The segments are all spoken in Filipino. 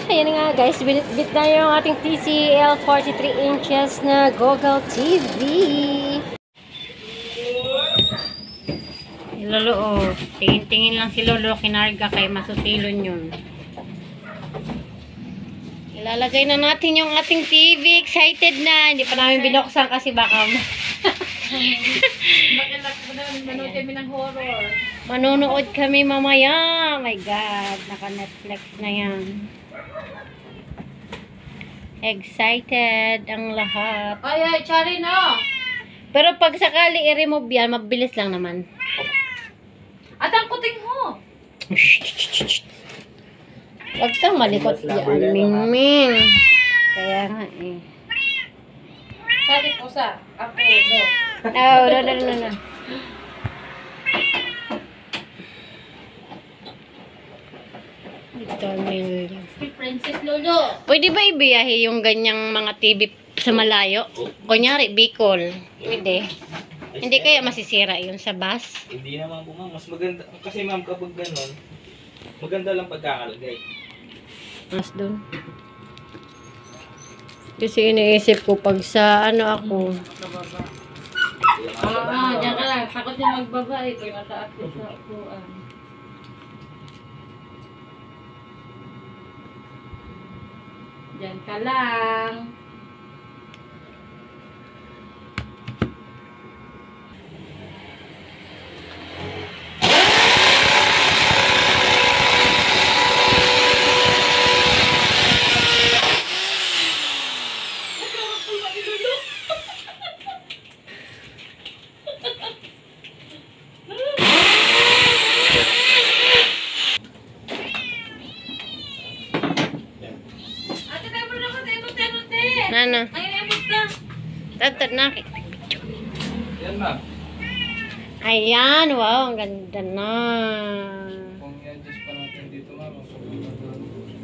Ayan nga guys, binitbit na yung ating TCL 43 inches na Google TV. Lolo, oh. Tingin-tingin lang si Lolo, kinarga kay masutilon yun. Ilalagay na natin yung ating TV. Excited na. Hindi pa namin binuksan kasi baka Manonood kami ng horror. manonood kami mamaya. Oh my God. Naka-Netflix na yan. Excited ang lahat. Ay, Chari, no! Pero pag sakali i-remove yan, mabilis lang naman. At ang kuting ho! Huwag kang malikot yan, Mingming. Kaya nga eh. Chari po sa ako, no? No. Ito, million. Si Princess Lolo. Pwede ba ibiyahe yung ganyang mga TV sa malayo? Kunyari, Bicol. Pwede. Hindi kaya masisira yun sa bus? Hindi naman po ma'am. Mas maganda. Kasi ma'am kapag ganun, maganda lang pagkakalagay. Mas doon. Kasi iniisip ko pag sa ano ako. Diyan ka lang. Takot niya magbaba eh. Kaya mataas ko sa upuan. Diyan ka lang. Ate, tayo mo na ako. Nana. Ay, basta. Tatad na. Yan ma'am. Ayan. Wow. Ang ganda na. Kung i-adjust pa natin dito ma'am.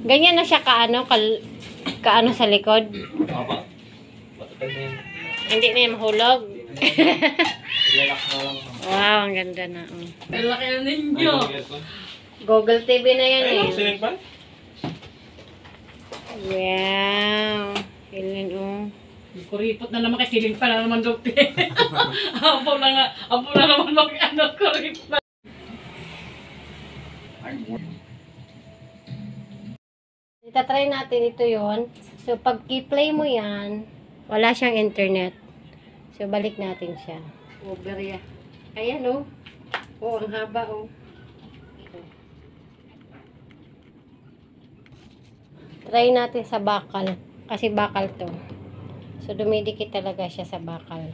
Ganyan na siya kaano. Kaano sa likod. Apa. Matatag na yun. Hindi na yung mahulog. Ilalak na lang ma'am. Wow. Ang ganda na. Oh. Ang laki na Ay, ninyo. Google TV na yan Ay, eh. siling pan? Wow. Ilan oh. Kuripot na naman kasi siling pa na naman dokte. Apo na naman mag-ano kuripot. Itatry natin ito yon. So, pag i-play mo yan, wala siyang internet. So, balik natin siya. Over ya. Ayan, oh. Oh, ang haba, oh. Try natin sa bakal. Kasi bakal to. So, dumidikit talaga siya sa bakal.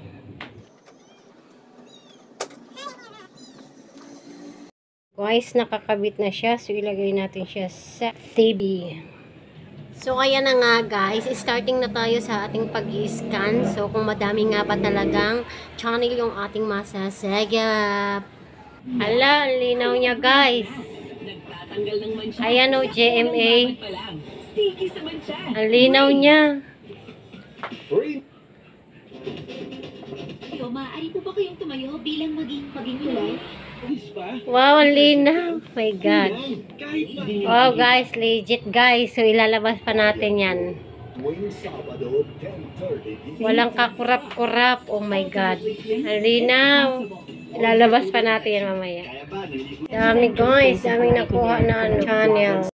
Guys, nakakabit na siya. So, ilagay natin siya sa TV. So, ayan na nga guys. Starting na tayo sa ating pag-i-scan. So, kung madami nga ba talagang channel yung ating masasagap. Ala, ang linaw niya guys. Ayan o, GMA. Ang linaw niya. Maaari po ba kayong tumayo bilang maging tulay? Wow, ang linaw. Oh my God. Wow guys, legit guys. So, ilalabas pa natin yan. Walang kakurap-kurap. Oh my God. Ang linaw. Ilalabas pa natin yan mamaya. Dami guys. Daming nakuha na channel.